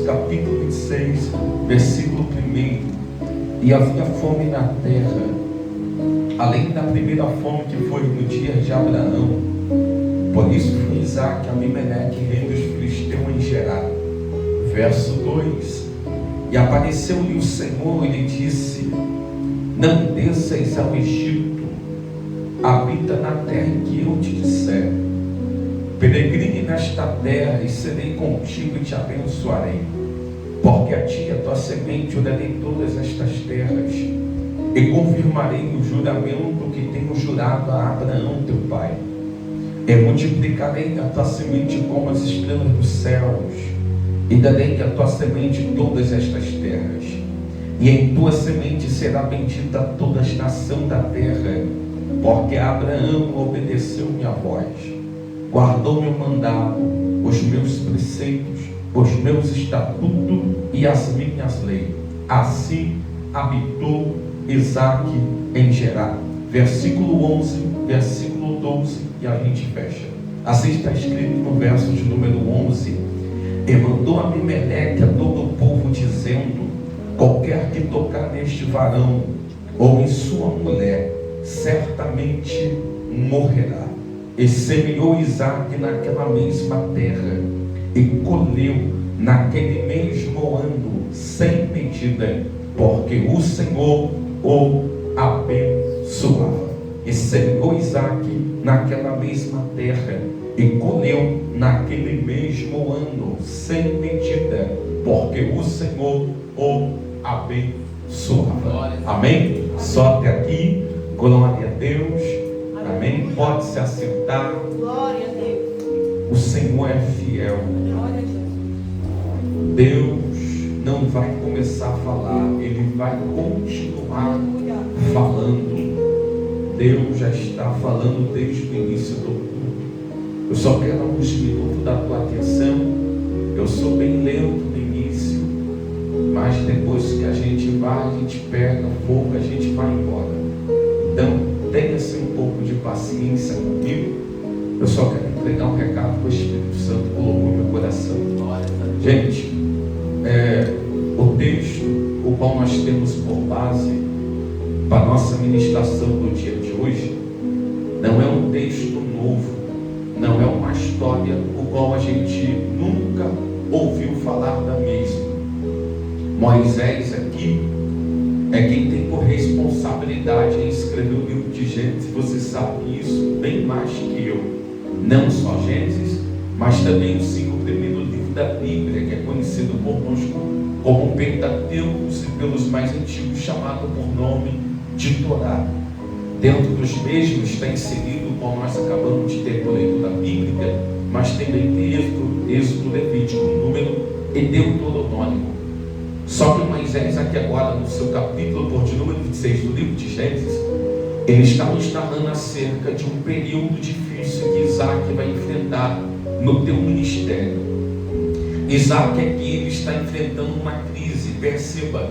capítulo 26, versículo 1. E havia fome na terra, além da primeira fome que foi no dia de Abraão. Por isso foi Isaque, Abimeleque, rei dos filisteus, em Gerar. Verso 2. E apareceu-lhe o Senhor e lhe disse: não desças ao Egito, habita na terra que eu te disser. Peregrine nesta terra e serei contigo e te abençoarei. Porque a ti e a tua semente eu darei todas estas terras, e confirmarei o juramento que tenho jurado a Abraão teu pai. E multiplicarei a tua semente como as estrelas dos céus, e darei à tua semente todas estas terras. E em tua semente será bendita toda a nação da terra, porque Abraão obedeceu minha voz, guardou meu mandado, os meus preceitos, os meus estatutos e as minhas leis. Assim habitou Isaque em Gerar. Versículo 11, versículo 12, e a gente fecha. Assim está escrito no verso de número 11: e mandou Abimeleque a todo o povo, dizendo: qualquer que tocar neste varão ou em sua mulher, certamente morrerá. E semeou Isaque naquela mesma terra, e colheu naquele mesmo ano sem medida, porque o Senhor o abençoava. E semeou Isaque naquela mesma terra, e colheu naquele mesmo ano sem medida, porque o Senhor o abençoava. Amém? Só até aqui. Glória a Deus. Amém? Pode se assentar. Glória a Deus. O Senhor é fiel. Glória a Jesus. Deus não vai começar a falar, Ele vai continuar falando. Deus já está falando desde o início do culto. Eu só quero alguns minutos da tua atenção. Eu sou bem lento no início, mas depois que a gente vai, a gente pega fogo, a gente vai embora. Então, tenha-se um pouco de paciência comigo. Eu só quero entregar um recado que o Espírito Santo colocou no meu coração. Gente, o texto, o qual nós temos por base para a nossa ministração do dia de hoje, não é um texto novo, não é uma história o qual a gente nunca ouviu falar da mesma. Moisés aqui é quem tem por responsabilidade em escrever o livro de Gênesis. Você sabe isso bem mais que eu. Não só Gênesis, mas também os 5 primeiros livros da Bíblia, que é conhecido por nós como Pentateuco, e pelos mais antigos chamado por nome de Torá. Dentro dos mesmos está inserido, como nós acabamos de ter por leitura bíblica, mas também tem Êxodo, Levítico, Número e Deuteronômio. Só que Moisés aqui agora, no seu capítulo por de número 26 do livro de Gênesis, ele está nos narrando acerca de um período difícil que Isaque vai enfrentar no teu ministério. Isaque aqui ele está enfrentando uma crise. Perceba,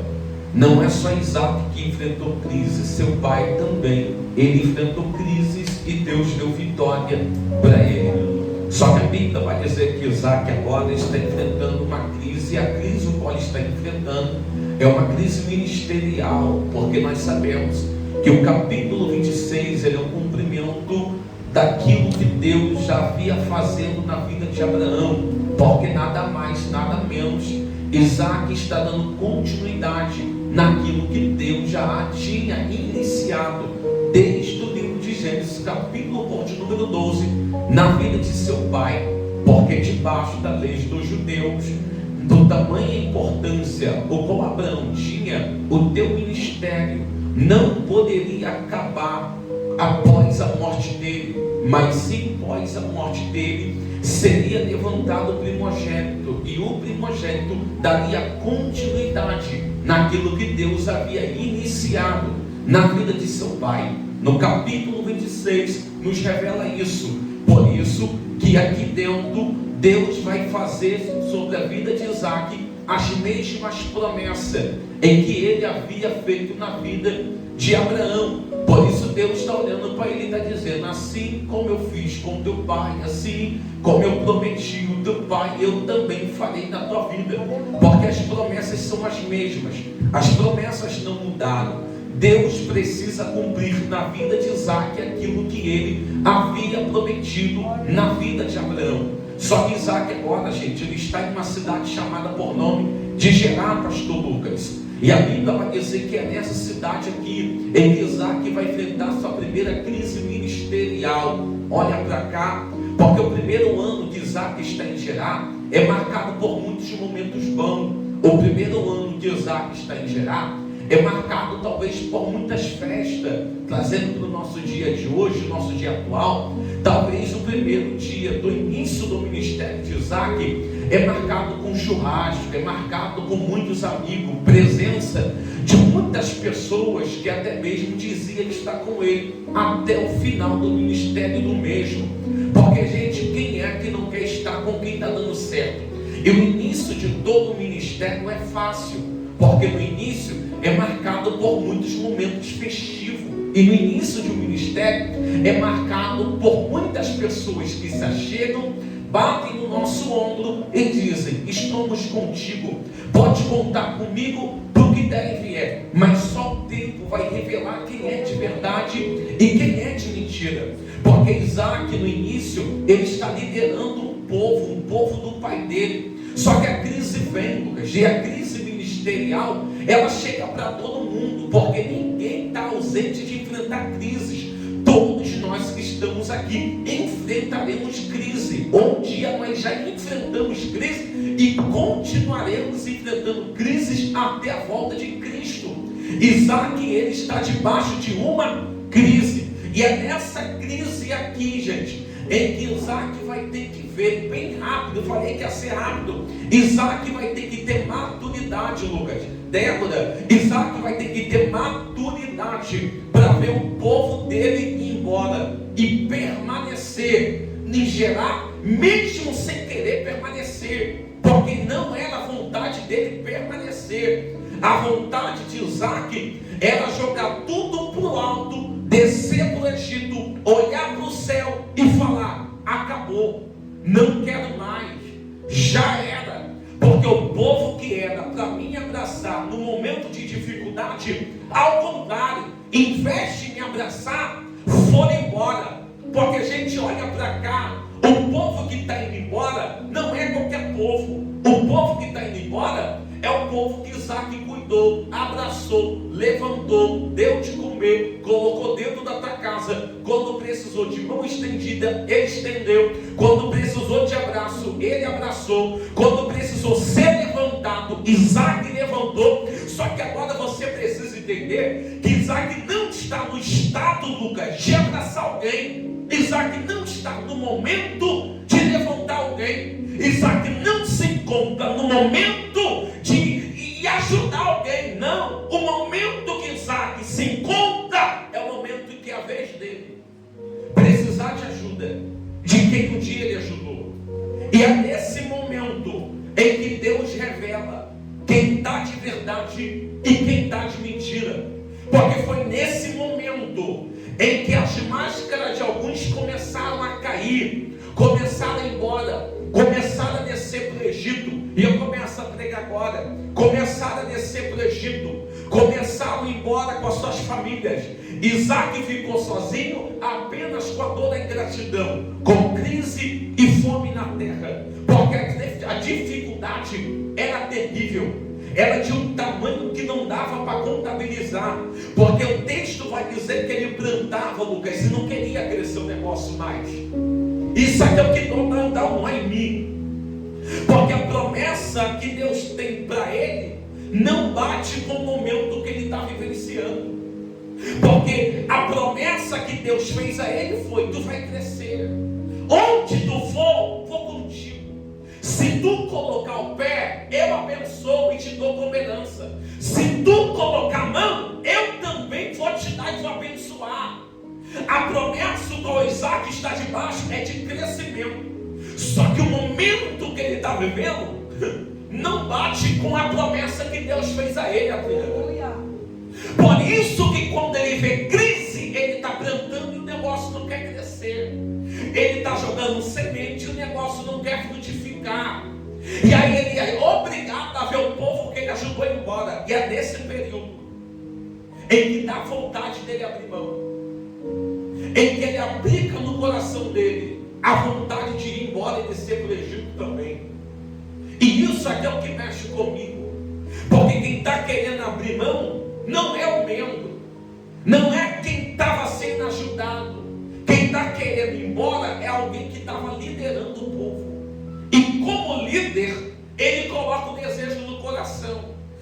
não é só Isaque que enfrentou crise, seu pai também. Ele enfrentou crises e Deus deu vitória para ele. Só que a Bíblia vai dizer que Isaque agora está enfrentando uma crise, e a crise o qual está enfrentando é uma crise ministerial, porque nós sabemos que o capítulo 26 ele é o cumprimento daquilo que Deus já havia fazendo na vida de Abraão, porque nada mais, nada menos, Isaque está dando continuidade naquilo que Deus já tinha iniciado desde o livro de Gênesis, capítulo por de número 12, na vida de seu pai, porque debaixo da lei dos judeus, do tamanha importância o qual Abraão tinha, o teu ministério não poderia acabar após a morte dele, mas sim após a morte dele seria levantado o primogênito, e o primogênito daria continuidade naquilo que Deus havia iniciado na vida de seu pai. No capítulo 26 nos revela isso. Por isso que aqui dentro Deus vai fazer sobre a vida de Isaque as mesmas promessas em que ele havia feito na vida de Abraão. Por isso Deus está olhando para ele e está dizendo: assim como eu fiz com teu pai, assim como eu prometi o teu pai, eu também farei na tua vida. Porque as promessas são as mesmas, as promessas não mudaram. Deus precisa cumprir na vida de Isaac aquilo que ele havia prometido na vida de Abraão. Só que Isaac agora, gente, ele está em uma cidade chamada por nome de Gerar, pastor Lucas. E a Bíblia vai dizer que é nessa cidade aqui em que Isaac vai enfrentar sua primeira crise ministerial. Olha para cá, porque o primeiro ano que Isaac está em Gerar é marcado por muitos momentos bons. O primeiro ano que Isaac está em Gerar é marcado talvez por muitas festas, trazendo para o nosso dia de hoje, nosso dia atual. Talvez o primeiro dia do início do ministério de Isaac é marcado com churrasco, é marcado com muitos amigos, presença de muitas pessoas que até mesmo diziam estar com ele até o final do ministério do mesmo. Porque, gente, quem é que não quer estar com quem está dando certo? E o início de todo o ministério não é fácil, porque no início é marcado por muitos momentos festivos. E no início de um ministério é marcado por muitas pessoas que se achegam, batem no nosso ombro e dizem: estamos contigo, pode contar comigo para o que der e vier. Mas só o tempo vai revelar quem é de verdade e quem é de mentira. Porque Isaac no início ele está liderando um povo do pai dele. Só que a crise vem, Lucas, e a crise ministerial ela chega para todo mundo, porque ninguém está ausente de enfrentar crises. Todos nós que estamos aqui enfrentaremos crise. Um dia nós já enfrentamos crise e continuaremos enfrentando crises até a volta de Cristo. Isaac ele está debaixo de uma crise, e é nessa crise aqui, gente, em que Isaac vai ter que ver bem rápido. Eu falei que ia ser rápido. Isaac vai ter que ter maturidade, Lucas, Débora. Isaac vai ter que ter maturidade para ver o povo dele ir embora e permanecer em Gerar, mesmo sem querer permanecer, porque não era a vontade dele permanecer. A vontade de Isaac era jogar tudo para o alto, descer para o Egito, olhar para o céu e falar: acabou, não quero mais, já era. Porque o povo que era para mim abraçar no momento de dificuldade, ao contrário, em vez de me abraçar, foram embora. Porque a gente olha para cá, o povo que está indo embora não é qualquer povo. O povo que está indo embora é o povo que Isaac cuidou, abraçou, levantou, deu de comer, colocou dentro da tua casa. Quando precisou de mão estendida, ele estendeu. Quando precisou de abraço, ele abraçou. Quando precisou ser levantado, Isaac levantou. Só que agora você precisa entender que Isaac não está no estado, Lucas, de abraçar alguém. Isaac não está no momento de levantar alguém. Isaac não se encontra no momento de ajudar alguém. Não, o momento que Isaac se encontra é o momento em que é a vez dele precisar de ajuda de quem um dia ele ajudou. E é nesse momento em que Deus revela quem está de verdade e quem está de mentira. Porque foi nesse momento em que as máscaras de alguns começaram a cair, começaram a ir embora, começaram a descer para o Egito. E eu começo a pregar agora. Começaram a descer para o Egito, começaram a ir embora com as suas famílias. Isaac ficou sozinho, apenas com a dor da ingratidão, com crise e fome na terra. Porque a dificuldade era terrível, era de um tamanho que não dava para contabilizar. Porque o texto vai dizer que ele plantava, Lucas, e não queria crescer o negócio mais. Isso aqui é o que não dá um nó em mim. Porque a promessa que Deus tem para ele não bate com o momento que ele está vivenciando. Porque a promessa que Deus fez a ele foi: tu vai crescer, onde tu for, vou contigo. Se tu colocar o pé, eu abençoo e te dou como herança. Se tu colocar a mão, eu também vou te dar e vou abençoar. A promessa do Isaac está debaixo é de crescimento. Só que o momento que ele está vivendo não bate com a promessa que Deus fez a ele. Por isso que quando ele vê crise, negócio não quer crescer. Ele está jogando semente e o negócio não quer frutificar. E aí ele é obrigado a ver o povo que ele ajudou embora. E é nesse período em que dá vontade dele abrir mão, em que ele aplica no coração dele a vontade de ir embora e descer para o Egito também. E isso aqui é o que mexe comigo, porque quem está querendo abrir mão não é o membro, não é quem estava sendo ajudado. Quem está querendo ir embora é alguém que estava liderando o povo. E como líder, ele coloca o desejo no coração.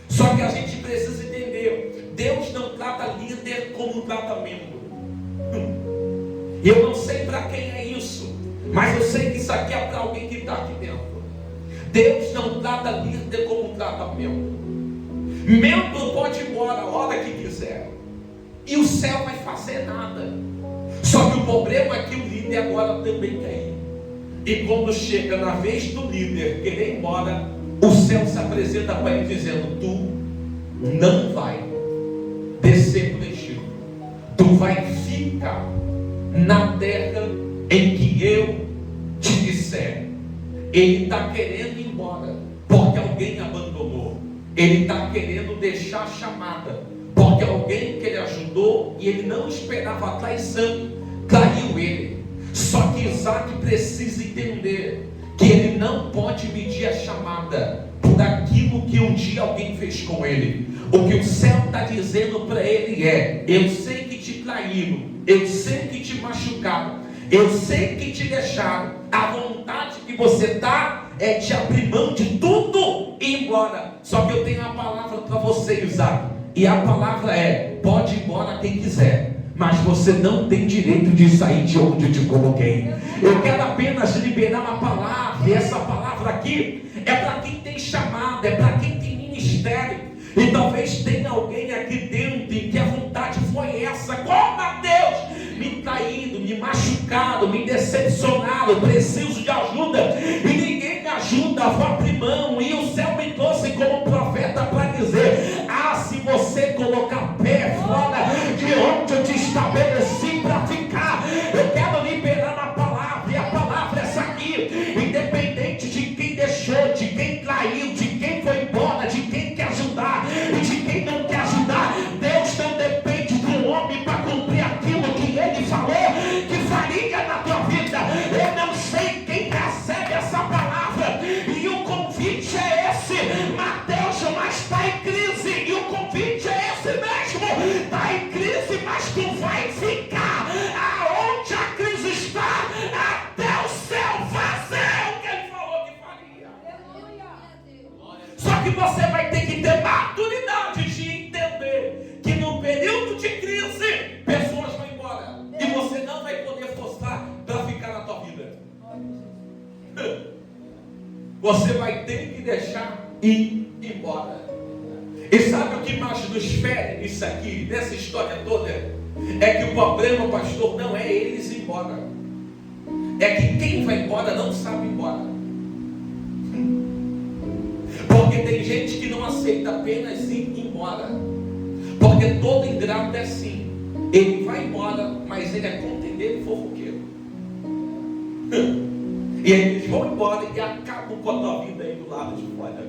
Só que a gente precisa entender, Deus não trata líder como trata membro. E eu não sei para quem é isso, mas eu sei que isso aqui é para alguém que está aqui dentro. Deus não trata líder como trata membro. Membro pode ir embora a hora que quiser, e o céu vai fazer nada. Só que o problema é que o líder agora também quer ir. E quando chega na vez do líder querer ir embora, o céu se apresenta para ele dizendo: tu não vai descer para o Egito, tu vai ficar na terra em que eu te disser. Ele está querendo ir embora porque alguém abandonou. Ele está querendo deixar a chamada porque alguém que ele ajudou e ele não esperava a traição traiu ele. Só que Isaac precisa entender que ele não pode medir a chamada por aquilo que um dia alguém fez com ele. O que o céu está dizendo para ele é: eu sei que te traíram, eu sei que te machucaram, eu sei que te deixaram. A vontade que você está é de abrir mão de tudo e ir embora. Só que eu tenho uma palavra para você, Isaac, e a palavra é: pode ir embora quem quiser, mas você não tem direito de sair de onde eu te coloquei. Eu quero apenas liberar uma palavra, e essa palavra aqui é para quem tem chamada, é para quem tem ministério. E talvez tenha alguém aqui dentro em que a vontade foi essa: como Deus, me traído, me machucado, me decepcionado, preciso de ajuda e ninguém me ajuda, vou abrir mão. E o céu me trouxe como profeta para dizer: ah, se você colocar pé fora de onde eu te estabeleci para ficar, eu quero liberar uma palavra, e a palavra é essa aqui: independente de quem deixou, de quem traiu, de quem foi embora, de quem quer ajudar e de quem não quer ajudar, Deus não depende do homem para cumprir aquilo que ele falou que faria na tua vida. Eu não sei quem recebe essa palavra, e o convite é esse: Mateus, mas está em crise, e o convite é esse mesmo: está em crise, mas tu vai ficar aonde a crise está até o céu fazer o que ele falou que faria. Só que você vai ter que ter maturidade de entender que no período de crise pessoas vão embora e você não vai poder forçar para ficar na tua vida. Você vai ter que deixar ir embora. E sabe o que mais nos fere nisso aqui, nessa história toda? É que o problema, pastor, não é eles ir embora, é que quem vai embora não sabe ir embora. Porque tem gente que não aceita apenas ir embora, porque todo ingrato é assim: ele vai embora, mas ele é contendeiro e fofoqueiro. E aí eles vão embora e acabam com a tua vida aí do lado de fora.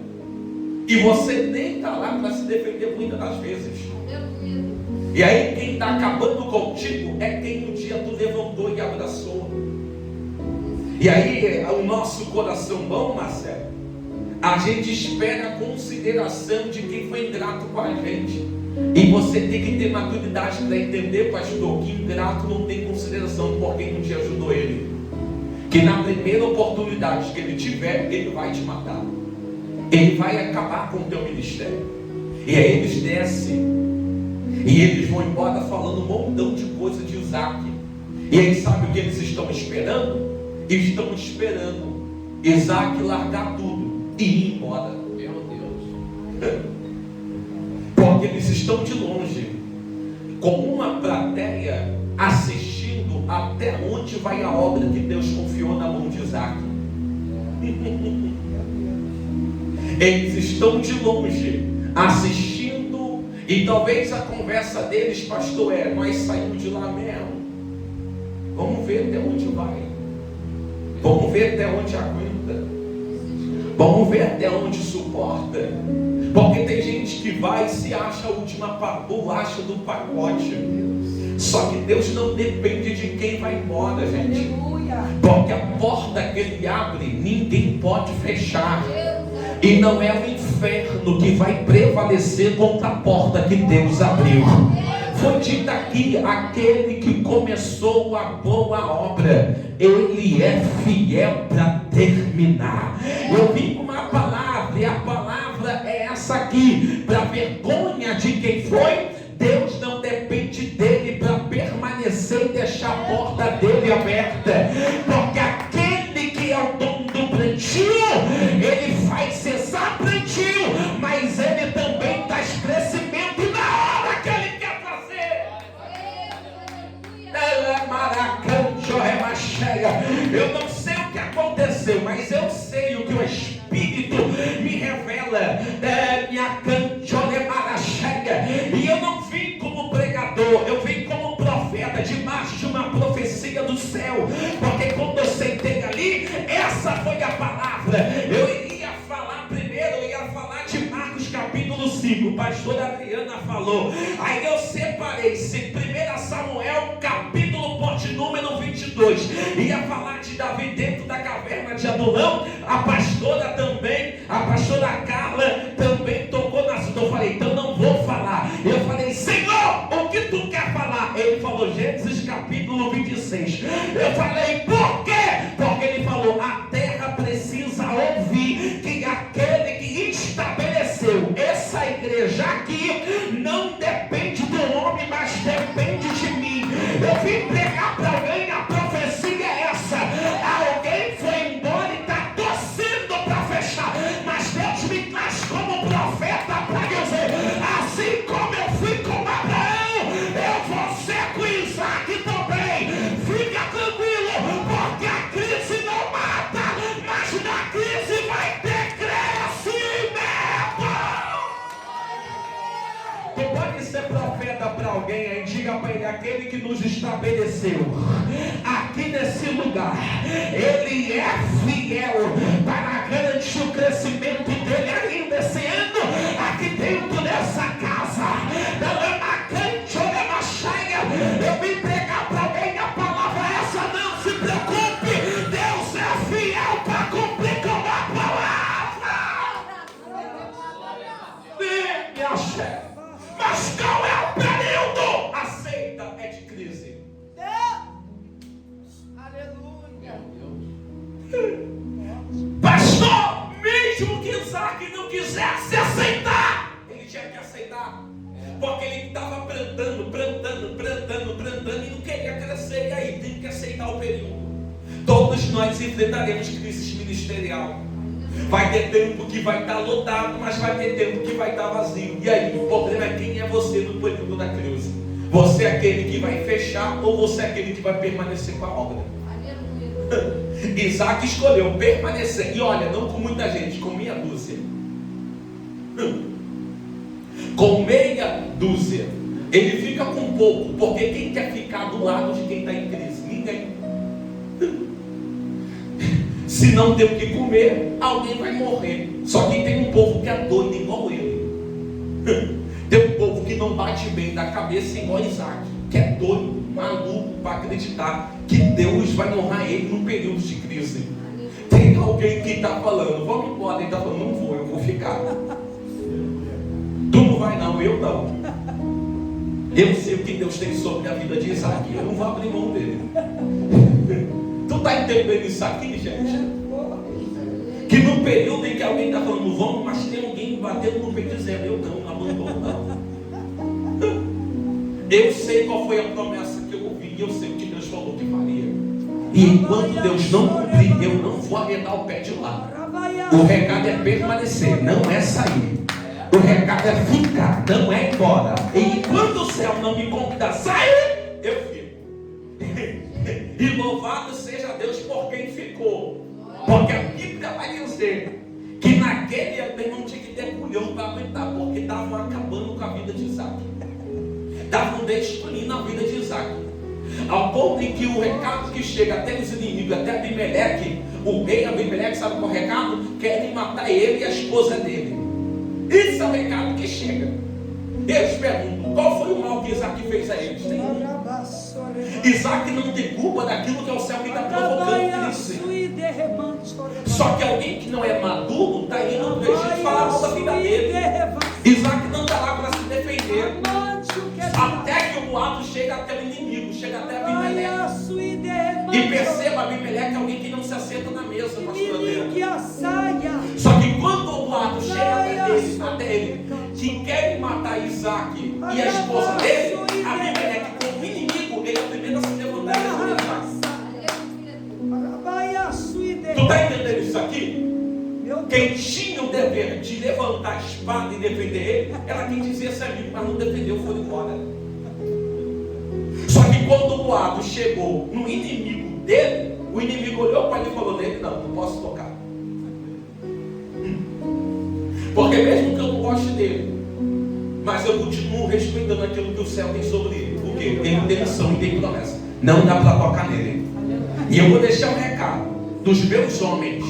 E você nem está lá para se defender muitas das vezes. E aí quem está acabando contigo é quem um dia tu levantou e abraçou. E aí o nosso coração bom, Marcelo, a gente espera a consideração de quem foi ingrato com a gente. E você tem que ter maturidade para entender, pastor, que ingrato não tem consideração por quem um dia ajudou ele. Que na primeira oportunidade que ele tiver, ele vai te matar. Ele vai acabar com o teu ministério. E aí eles descem e eles vão embora falando um montão de coisa de Isaac. E aí sabe o que eles estão esperando? Estão esperando Isaac largar tudo e ir embora. Meu Deus. Porque eles estão de longe, com uma plateia assistindo até onde vai a obra que Deus confiou na mão de Isaac. Eles estão de longe assistindo, e talvez a conversa deles, pastor, nós saímos de lá mesmo. Vamos ver até onde vai. Vamos ver até onde aguenta. Vamos ver até onde suporta. Porque tem gente que vai e se acha a última bolacha do pacote. Só que Deus não depende de quem vai embora, gente. Porque a porta que Ele abre, ninguém pode fechar. E não é o inferno que vai prevalecer contra a porta que Deus abriu. Foi dito aqui, aquele que começou a boa obra, Ele é fiel para terminar. Eu vim com uma palavra, e a palavra é essa aqui, para vergonha de quem foi. Deus não depende dele para permanecer e deixar a porta dele aberta. Porque aquele que é o dono do plantio, ele faz cessar plantio, mas ele também traz crescimento na hora que ele quer fazer. Eu não sei o que aconteceu, mas eu sei o que o Espírito me revela. E eu não vim como pregador, eu vim como profeta, debaixo de uma profecia do céu. Porque quando eu sentei ali, essa foi a palavra. Eu iria falar primeiro, eu ia falar de Marcos capítulo 5. O pastor Adriana falou. Aí eu separei 1 Samuel capítulo número 22. Ia falar de Davi dentro da caverna de Adulão. A pastora também, a pastora Carla também tocou na assunto. Eu falei, então não vou falar. Eu falei, Senhor, o que tu quer falar? Ele falou Gênesis capítulo 26. Eu falei, por quê? Porque ele falou, a terra precisa ouvir que aquele que estabeleceu essa igreja aqui não depende do homem, mas depende de mim. Eu vim pregar para alguém, a profecia é essa. Alguém foi embora e está torcendo para fechar, mas Deus me traz como profeta para dizer, assim como eu fui com Abraão, eu vou ser com Isaac também. Fica tranquilo, porque a crise não mata, mas na crise vai ter crescimento. Tu pode ser profeta para alguém aí, diga para ele, aquele que nos estabeleceu aqui nesse lugar, ele é fiel para garantir o crescimento dele ainda esse ano, aqui dentro dessa casa. Eu vim pregar para alguém a palavra essa, não se preocupe, Deus é fiel para cumprir com a palavra. Minha chefe, mas qual é o período? Aceita, é de crise. Aleluia. Pastor, mesmo que Isaac não quisesse aceitar, ele tinha que aceitar. Porque ele estava plantando e não queria crescer. E aí, tem que aceitar o período. Todos nós enfrentaremos crises ministerial. Vai ter tempo que vai estar lotado, mas vai ter tempo que vai estar vazio. E aí, o problema é quem é você no período da crise. Você é aquele que vai fechar ou você é aquele que vai permanecer com a obra? Isaac escolheu permanecer. E olha, não com muita gente, com meia dúzia. Com meia dúzia. Ele fica com pouco, porque quem quer ficar do lado de quem está em crise? Ninguém. Se não tem o que comer, alguém vai morrer. Só que tem um povo que é doido igual ele. Tem um povo que não bate bem da cabeça igual Isaac, que é doido, maluco para acreditar que Deus vai honrar ele num período de crise. Tem alguém que está falando, vamos embora, ele está falando, não vou, eu vou ficar. Tu não vai não, eu não. Eu sei o que Deus tem sobre a vida de Isaac, eu não vou abrir mão dele. Tu está entendendo isso aqui, gente? Que no período em que alguém está falando vamos, mas tem alguém batendo no peito dizendo eu não abandono não. Eu sei qual foi a promessa que eu ouvi, eu sei o que Deus falou que faria. E enquanto Deus não cumprir, eu não vou arredar o pé de lá. O recado é permanecer, não é sair. O recado é ficar, não é ir embora. E enquanto o céu não me convida a sair, eu fico. E louvado seja Deus por quem ficou. Porque a Bíblia vai dizer que naquele ano não tinha que ter culhão para aguentar, porque estavam acabando com a vida de Isaac. Estavam destruindo a vida de Isaac. Ao ponto em que o recado que chega até os inimigos, até Abimeleque, o rei Abimeleque, sabe qual é o recado? Querem matar ele e a esposa dele. Esse é o recado que chega. Eles perguntam, qual foi o mal que Isaac fez a eles? Nenhum. Isaac não tem culpa daquilo que é o céu que está provocando crise. Só que alguém que não é maduro está indo para o Egito falar mal da vida dele. Isaac não está lá para se defender. Até que o boato chega até o inimigo, chega até Abimeleque. E perceba, Abimeleque é alguém que não se assenta na mesa, pastor André. Só que quando o boato chega até ele, que querem matar Isaac e a esposa dele, Abimeleque, como inimigo, ele é o primeiro a se levantar e defender. Tu está entendendo isso aqui? Quem tinha o dever de levantar a espada e defender ele, era quem dizia ser amigo, mas não defendeu, foi embora. Só que quando o boato chegou no inimigo dele, o inimigo olhou para ele e falou dele, não posso tocar. Porque mesmo que eu não goste dele, mas eu continuo respeitando aquilo que o céu tem sobre ele. Porque ele tem missão e tem promessa. Não dá para tocar nele. E eu vou deixar um recado dos meus homens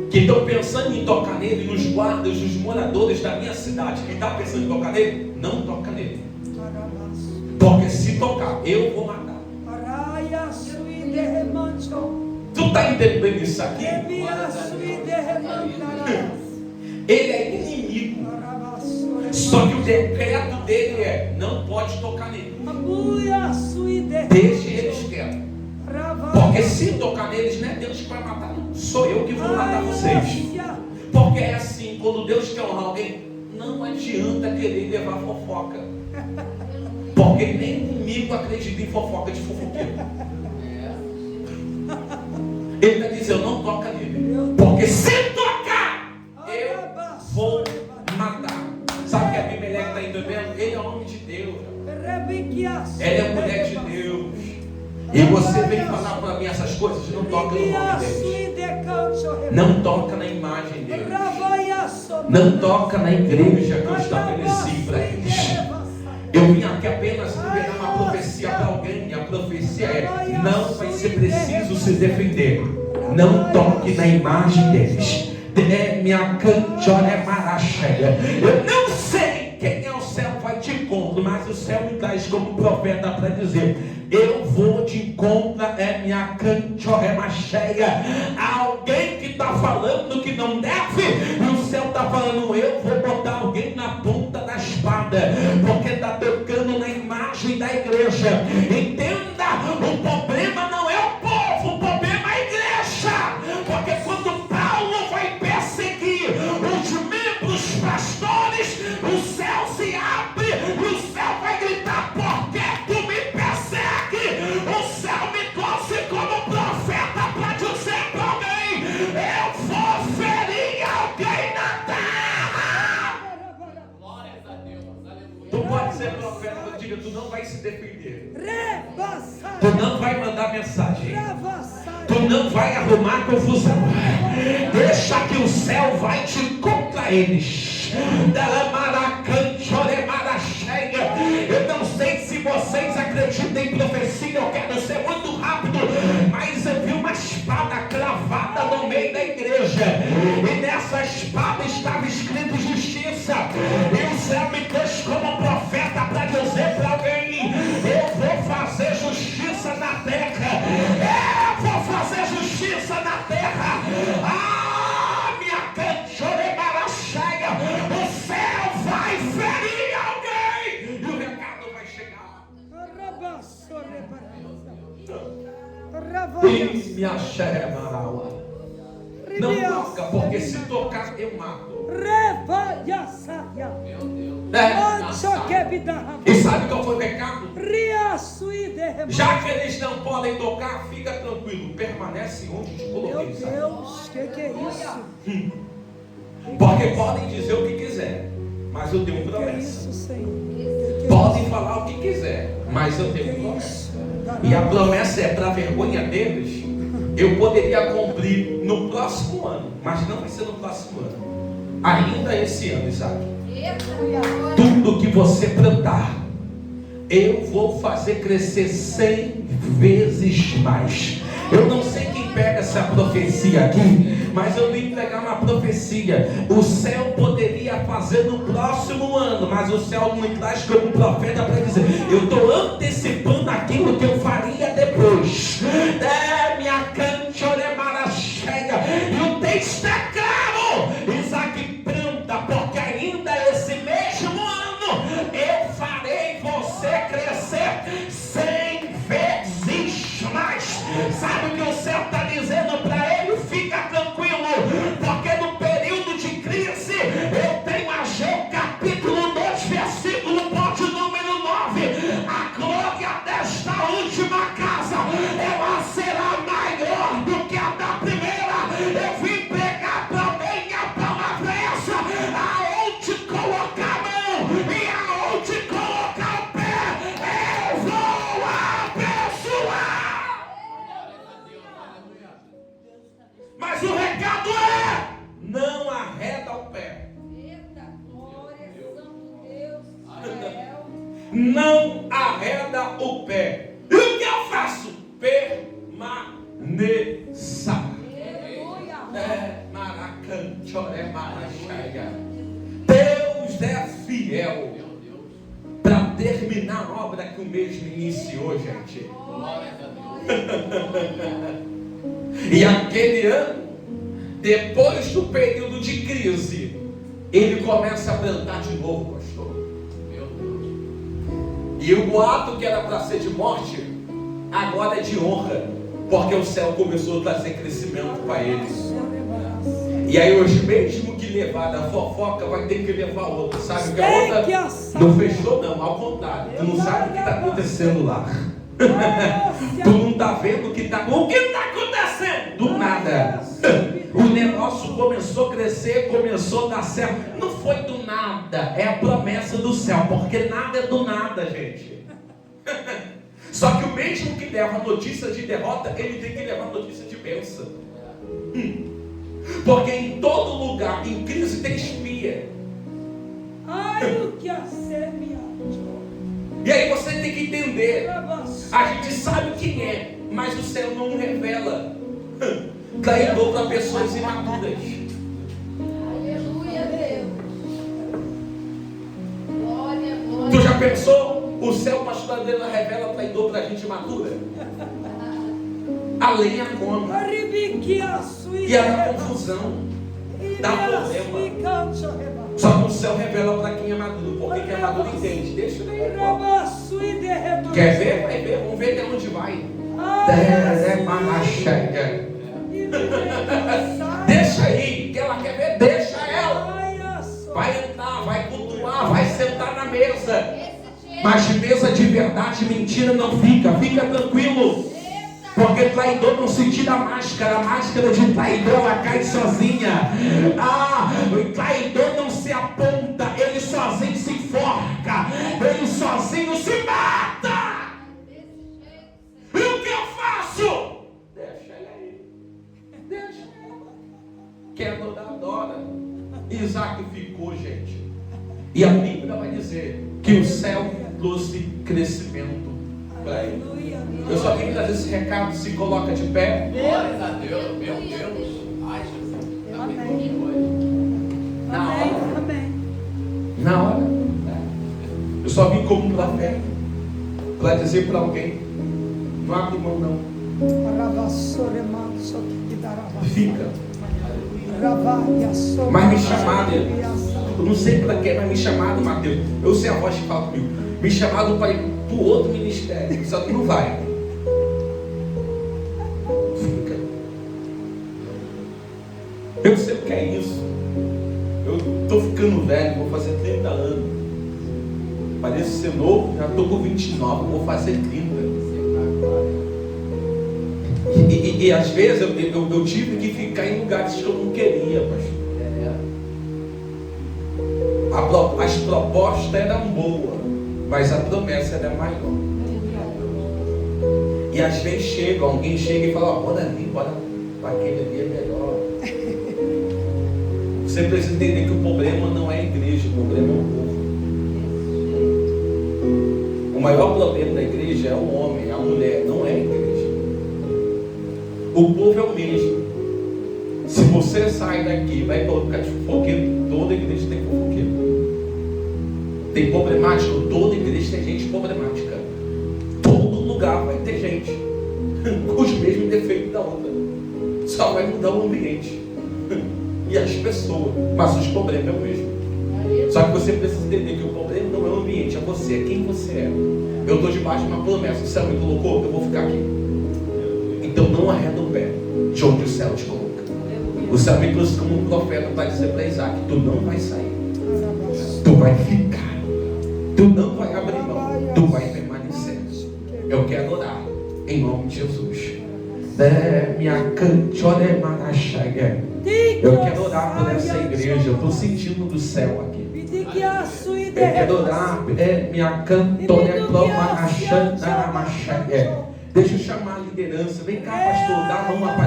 que estão pensando em tocar nele, nos guardas, os moradores da minha cidade que estão pensando em tocar nele, não toca nele. Porque se tocar, eu vou matar. Tu está entendendo isso aqui? Ele é inimigo. Só que o decreto dele é: não pode tocar nele. Deixe eles quietos. Porque se tocar neles, não é Deus que vai matar, não. Sou eu que vou matar vocês. Porque é assim, quando Deus quer honrar alguém, não adianta querer levar fofoca. Porque nem inimigo acredita em fofoca de fofoqueiro. Ele está dizendo, não toca nele. Porque se tocar, eu vou matar. Sabe que a Abimeleque está entendendo? Ele é homem de Deus. Ela é mulher de Deus. E você vem falar para mim essas coisas, não toca no nome deles. Não toca na imagem deles. Não toca na igreja que eu estabeleci para eles. Eu vim aqui apenas liberar uma profecia para alguém. E a profecia é: não vai ser preciso se defender. Não toque na imagem deles. Eu não sei quem é o céu vai te encontro, mas o céu me traz como profeta para dizer: eu vou te encontro, é minha canchorema cheia. Alguém que está falando que não deve, e o céu está falando: eu vou botar alguém na ponta da espada, porque está tocando na imagem da igreja. Entenda, o problema não é o povo, o problema é a igreja. Porque quando Paulo vai perseguir os membros pastores, o céu se abre e o céu vai gritar: por que tu me persegue? O céu me trouxe como profeta para dizer para alguém: eu vou ferir alguém na terra. Glórias a Deus, aleluia. Tu pode ser profeta, diga: tu não vai se defender, tu não vai mandar mensagem, tu não vai arrumar confusão. Deixa que o céu vai te contra eles. Eu não sei se vocês acreditam em profecia. Eu quero ser muito rápido, mas eu vi uma espada cravada no meio da igreja, e nessa espada estava escrito justiça. E o céu me pôs como profeta para dizer para alguém: eu vou fazer justiça na terra. Eu vou fazer justiça na terra. Minha canchoremara cheia. O céu vai ferir alguém e o recado vai chegar. E minha xeremaraua. Não toca, porque se tocar eu mato. E sabe qual foi o recado? Já que eles não podem tocar, fica tranquilo, permanece onde te coloquei. Meu Deus, que é isso? Porque podem dizer o que quiser, mas eu tenho promessa. Podem falar o que quiser, mas eu tenho promessa. E a promessa é para a vergonha deles. Eu poderia cumprir no próximo ano, mas não vai ser no próximo ano. Ainda esse ano, Isaac. Tudo que você plantar, eu vou fazer crescer 100 vezes mais. Eu não sei quem pega essa profecia aqui, mas eu vim pegar uma profecia. O céu poderia fazer no próximo ano, mas o céu me traz como profeta para dizer: eu estou antecipando aquilo que eu faria depois. Minha cante, oremara cheia. E o texto é claro: Isaac planta, porque ainda esse mesmo ano eu farei você crescer 100 vezes mais. Sabe o que o céu está dizendo para ele? Fica tranquilo, porque no período de crise eu tenho Ageu capítulo 2, versículo ponto número 9. A glória desta última casa, ela será maior do que a da primeira. Eu vim pregar para minha palavra essa: aonde colocar a mão e aonde colocar o pé, eu vou abençoar. Mas o recado é: não arreda o pé. Eita, glória, Santo Deus, Israel. Não arreda o pé. E o que eu faço? Permaneça. Aleluia. Deus é fiel para terminar a obra que o mesmo iniciou, gente. E aquele ano, depois do período de crise, ele começa a plantar de novo, pastor. E o boato que era para ser de morte, agora é de honra, porque o céu começou a trazer crescimento para eles. E aí hoje, mesmo que levar da fofoca, vai ter que levar outra. Sabe que a outra não fechou, não, ao contrário. Tu não sabe o que está acontecendo lá. Tu não está vendo o que está acontecendo. Do nada. O negócio começou a crescer, começou a dar certo. Não foi do nada, é a promessa do céu, porque nada é do nada, gente. Só que o mesmo que leva notícia de derrota, ele tem que levar notícia de bênção. Porque em todo lugar, em crise, tem espia. Ai, o que a semeia. E aí você tem que entender. A gente sabe quem é, mas o céu não revela. Traidor para pessoas imaturas. Aleluia, Deus. Glória, glória. Tu já pensou? O céu, pastor Adriana, revela traidor para gente imatura? A lenha come. E dá confusão. Dá problema. Só que o céu revela para quem é maduro. Porque quem é maduro entende. Deixa eu ver. Quer ver? Vai ver. Vamos ver até onde vai. Deixa aí. Que ela quer ver? Deixa ela. Vai entrar, vai cultuar, vai sentar na mesa. Mas de mesa de verdade, mentira não fica. Fica tranquilo. Porque traidor não se tira a máscara de traidor ela cai sozinha. O traidor não se aponta, ele sozinho se enforca, ele sozinho se mata. E o que eu faço? Deixa ele aí, deixa ela. Quer adorar, adora. Isaac ficou, gente. E a Bíblia vai dizer que o céu trouxe crescimento para ele. Eu só vim trazer esse recado. Se coloca de pé. Glória a Deus, meu Deus. Ai, Jesus. Na hora. Amém. Na hora. Eu só vim como profeta para dizer para alguém: não abre mão não. Fica. Mas me chamaram, eu não sei para que, mas me chamaram, Mateus. Eu sei a voz que fala comigo. Me chamaram para ir para o outro ministério. Só que não vai. Fica. Eu sei o que é isso. Eu estou ficando velho, vou fazer 30 anos. Pareço ser novo, já estou com 29, vou fazer 30. E às vezes eu tive que ficar em lugares que eu não queria, pastor. As propostas eram boas, mas a promessa era maior. E às vezes alguém chega e fala: bora ali, bora para aquele ali é melhor. Você precisa entender que o problema não é a igreja, o problema é o povo. maior problema da igreja é o homem, a mulher, não é a igreja. O povo é o mesmo. Se você sai daqui e vai colocar de fofoqueiro, toda igreja tem fofoqueiro. Tem problemático, toda igreja tem gente problemática. Todo lugar vai ter gente com os mesmos defeitos da outra. Só vai mudar o ambiente e as pessoas, mas os problemas é o mesmo. Só que você precisa entender que o problema não é o ambiente, é você, é quem você é. Eu estou debaixo de uma promessa. O céu me colocou, eu vou ficar aqui. Então não arreda o pé de onde o céu te coloca. O céu me trouxe como um profeta para dizer para Isaac: tu não vai sair, tu vai ficar, tu não vai abrir mão, tu vai permanecer. Eu quero orar em nome de Jesus. Eu quero orar por essa igreja. Eu estou sentindo do céu aqui. Eu quero orar. Deixa eu chamar a liderança. Vem cá, pastor, dá a mão a pastor.